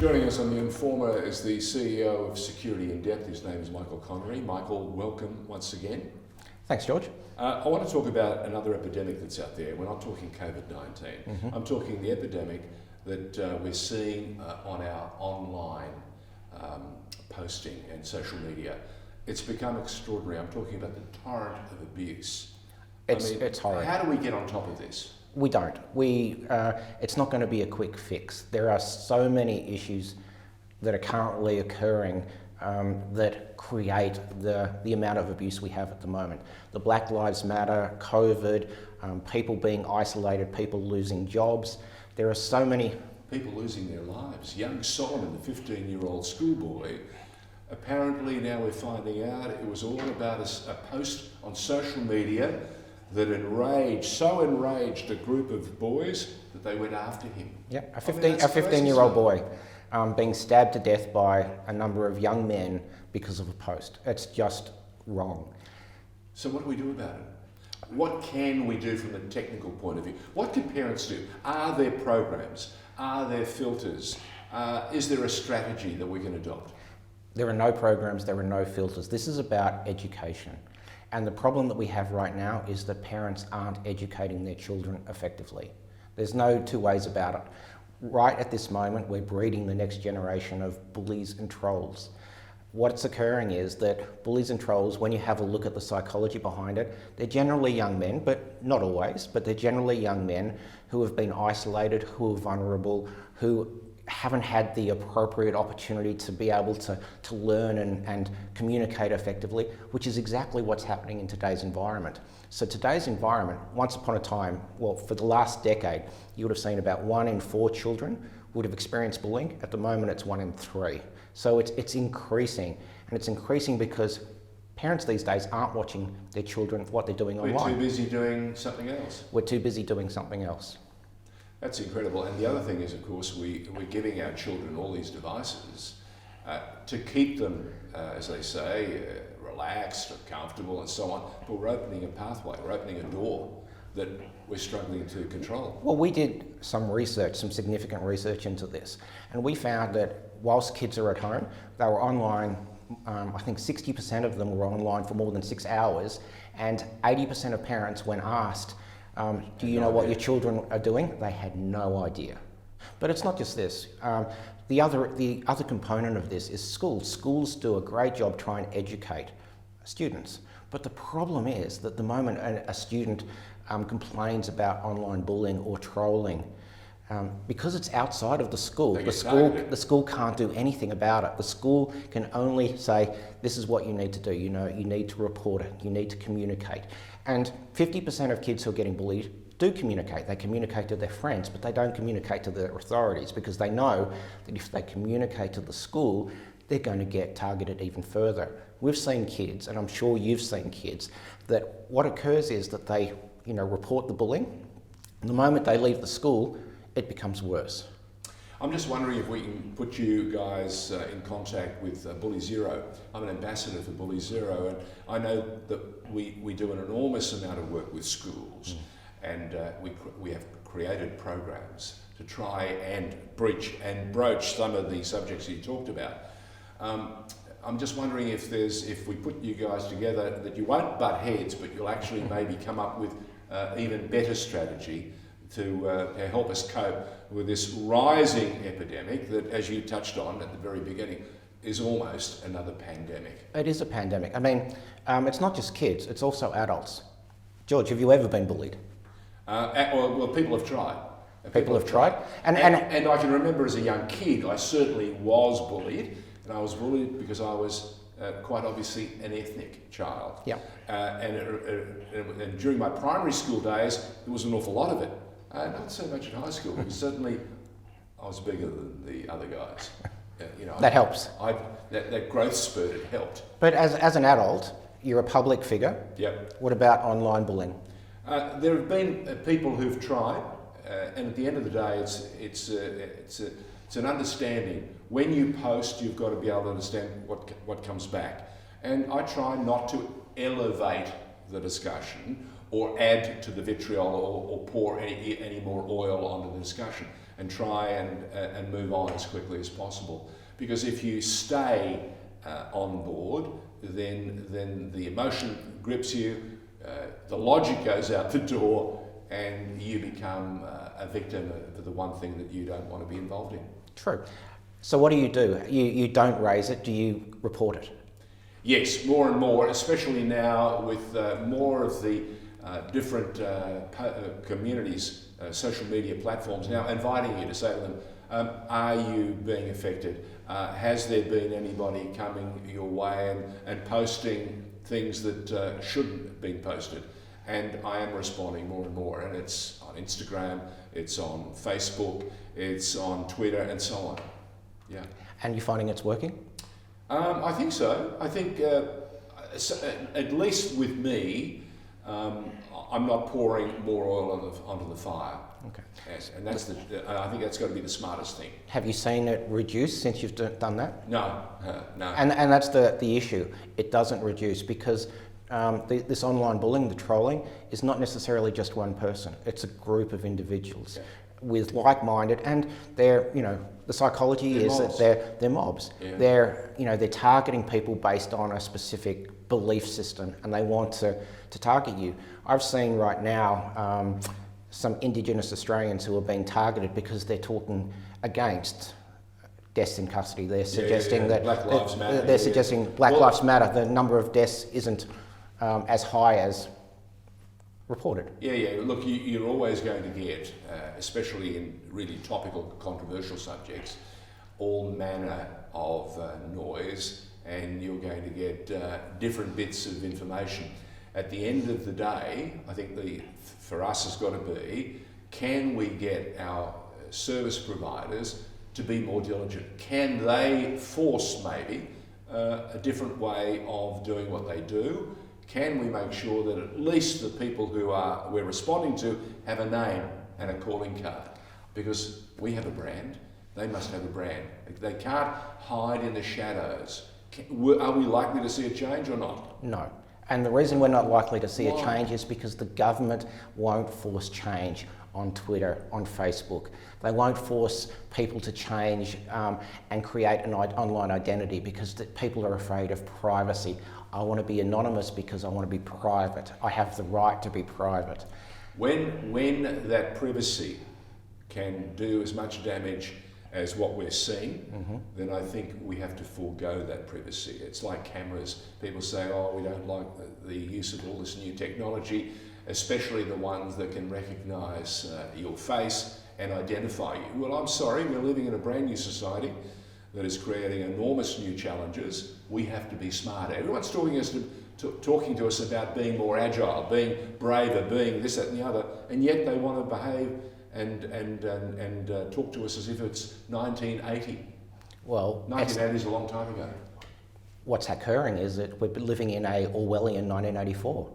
Joining us on The Informer is the CEO of Security in Depth. His name is Michael Connory. Michael, welcome once again. Thanks, George. I want to talk about another epidemic that's out there. We're not talking COVID-19. I'm talking the epidemic that we're seeing on our online posting and social media. It's become extraordinary. I'm talking about the torrent of abuse. It's horrible. How do we get on top of this? We don't. It's not going to be a quick fix. There are so many issues that are currently occurring that create the amount of abuse we have at the moment. The Black Lives Matter, COVID, people being isolated, people losing jobs. There are so many... People losing their lives. Young Solomon, the 15-year-old schoolboy, apparently now we're finding out it was all about a post on social media that so enraged a group of boys that they went after him. Yeah, a 15-year-old boy being stabbed to death by a number of young men because of a post. It's just wrong. So what do we do about it? What can we do from the technical point of view? What can parents do? Are there programs? Are there filters? Is there a strategy that we can adopt? There are no programs, there are no filters. This is about education. And the problem that we have right now is that parents aren't educating their children effectively. There's no two ways about it. Right at this moment, we're breeding the next generation of bullies and trolls. What's occurring is that bullies and trolls, when you have a look at the psychology behind it, they're generally young men, but not always, but they're generally young men who have been isolated, who are vulnerable, who haven't had the appropriate opportunity to be able to learn and communicate effectively, which is exactly what's happening in today's environment. So today's environment, once upon a time, well, for the last decade, you would have seen about 1 in 4 children would have experienced bullying. At the moment, it's 1 in 3. So it's increasing, and it's increasing because parents these days aren't watching their children, what they're doing online. We're too busy doing something else. We're too busy doing something else. That's incredible. And the other thing is, of course, we're giving our children all these devices to keep them, as they say, relaxed or comfortable and so on. But we're opening a pathway, we're opening a door that we're struggling to control. Well, we did some research, some significant research into this. And we found that whilst kids are at home, they were online, I think 60% of them were online for more than 6 hours. And 80% of parents, when asked, do you know what your children are doing? They had no idea. But it's not just this. The other component of this is schools. Schools do a great job trying to educate students. But the problem is that the moment a student complains about online bullying or trolling, because it's outside of the school, the school can't do anything about it. The school can only say, this is what you need to do. You need to report it. You need to communicate. And 50% of kids who are getting bullied do communicate. They communicate to their friends, but they don't communicate to their authorities because they know that if they communicate to the school, they're going to get targeted even further. We've seen kids, and I'm sure you've seen kids, that what occurs is that they report the bullying. And the moment they leave the school, it becomes worse. I'm just wondering if we can put you guys in contact with Bully Zero. I'm an ambassador for Bully Zero, and I know that we do an enormous amount of work with schools, and we have created programs to try and broach some of the subjects you talked about. I'm just wondering if we put you guys together, that you won't butt heads, but you'll actually maybe come up with even better strategy to help us cope with this rising epidemic that, as you touched on at the very beginning, is almost another pandemic. It is a pandemic. I mean, it's not just kids, it's also adults. George, have you ever been bullied? Well, people have tried. People have tried? And I can remember as a young kid, I certainly was bullied, and I was bullied because I was quite obviously an ethnic child. Yeah. And during my primary school days, there was an awful lot of it. Not so much in high school, because certainly I was bigger than the other guys. That helps. That growth spurt, it helped. But as an adult, you're a public figure. Yep. What about online bullying? There have been people who've tried, and at the end of the day, it's an understanding. When you post, you've got to be able to understand what comes back. And I try not to elevate the discussion or add to the vitriol or pour any more oil onto the discussion, and try and move on as quickly as possible. Because if you stay on board, then the emotion grips you, the logic goes out the door, and you become a victim of the one thing that you don't want to be involved in. True. So what do? You don't raise it, do you report it? Yes, more and more, especially now with more of the different communities, social media platforms now inviting you to say to them, are you being affected? Has there been anybody coming your way and posting things that shouldn't have been posted? And I am responding more and more, and it's on Instagram, it's on Facebook, it's on Twitter, and so on. Yeah. And you're finding it's working? I think so. I think, at least with me, I'm not pouring more oil onto the fire. Okay. Yes, and I think that's got to be the smartest thing. Have you seen it reduce since you've done that? No, no. And that's the issue. It doesn't reduce because this online bullying, the trolling, is not necessarily just one person. It's a group of individuals with like-minded, and they're, the psychology is mobs. That they're mobs. Yeah. They're targeting people based on a specific belief system, and they want to target you. I've seen right now some Indigenous Australians who are being targeted because they're talking against deaths in custody. They're suggesting that Black Lives Matter. They're suggesting Black Lives Matter. The number of deaths isn't as high as reported. Yeah. Look, you're always going to get, especially in really topical, controversial subjects, all manner of noise, and you're going to get different bits of information. At the end of the day, I think for us has got to be, can we get our service providers to be more diligent? Can they force maybe a different way of doing what they do? Can we make sure that at least the people who we're responding to have a name and a calling card? Because we have a brand, they must have a brand. They can't hide in the shadows. Are we likely to see a change or not? No. And the reason we're not likely to see a change is because the government won't force change on Twitter, on Facebook. They won't force people to change and create an online identity because people are afraid of privacy. I want to be anonymous because I want to be private. I have the right to be private. When that privacy can do as much damage as what we're seeing, then I think we have to forego that privacy. It's like cameras. People say, we don't like the use of all this new technology, especially the ones that can recognise your face and identify you. Well, I'm sorry, we're living in a brand new society that is creating enormous new challenges. We have to be smarter. Everyone's talking to us about being more agile, being braver, being this, that and the other, and yet they want to behave and talk to us as if it's 1980. Well, 1980 is a long time ago. What's occurring is that we're living in a Orwellian 1984.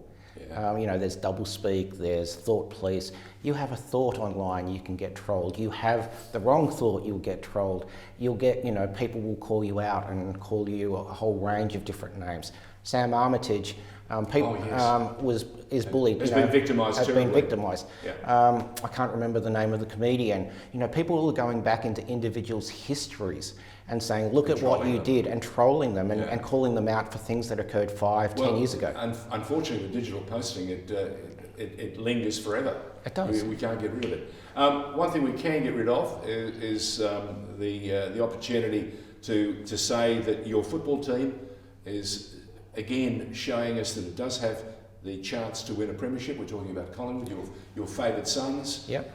Yeah. There's doublespeak, there's thought police. You have a thought online, you can get trolled. You have the wrong thought, you'll get trolled. You'll get, people will call you out and call you a whole range of different names. Sam Armitage, is bullied. Has been victimised. Has been victimised. Yeah. I can't remember the name of the comedian. People are going back into individuals' histories and saying, look at what you did, and trolling them and calling them out for things that occurred 10 years ago. Unfortunately, with digital posting, it lingers forever. It does. We can't get rid of it. One thing we can get rid of is the opportunity to say that your football team is, again, showing us that it does have the chance to win a premiership. We're talking about Collingwood, your favoured Suns. Yep.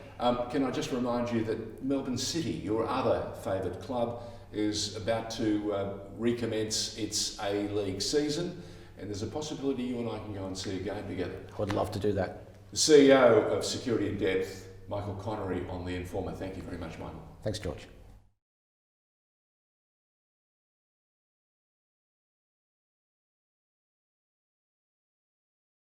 Can I just remind you that Melbourne City, your other favoured club, is about to recommence its A-League season, and there's a possibility you and I can go and see a game together. I'd love to do that. The CEO of Security in Depth, Michael Connory, on TheInformer. Thank you very much, Michael. Thanks, George.